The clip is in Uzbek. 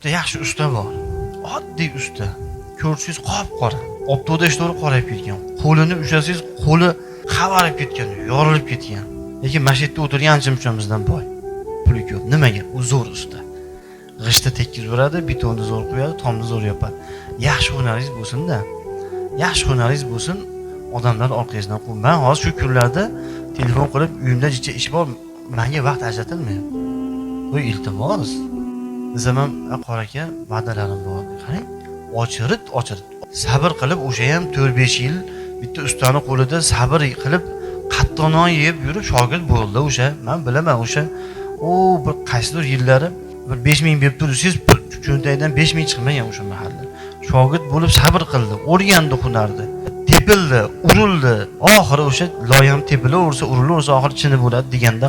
Yaxshi usta bor. Oddiy usta. Ko'rsangiz qop-qora. Obto'da ishtori qorayib ketgan. Qo'lini ushlasangiz, qo'li qavarib ketgan, yorilib ketgan. Lekin mana shu yerda o'tirgan ancha-munchamizdan boy. Puli ko'p. Nimaga? U zo'r usta. G'ishta tekkizveradi, betonni zo'r qo'yadi, tomni zo'r yopadi. Yaxshi hunaringiz bo'lsin-da. Yaxshi hunaringiz bo'lsin, odamlar orqangizdan qo'y. Men hozir shu kunlarda telefon qilib, uyimda jicha ish bor, menga vaqt ajratilmayapti. Bu iltimos. Zaman qora aka va'dalarim bor. Qarang, ochirit. Sabr qilib o'sha ham 4-5 yil bitta ustani qo'lida sabr qilib qattiq non yeb yurib shogird bo'ldi o'sha. Men bilaman o'sha. Bir qaysidir yillari bir 5000 berib tursiz, cho'ntagdan 5000 chiqmagan o'sha mahalla. Shogird bo'lib sabr qildi, o'rgandi hunarni. Tepildi, urildi. Oxiri o'sha loyam tepilaversa, urilaversa oxiri chini bo'ladi deganda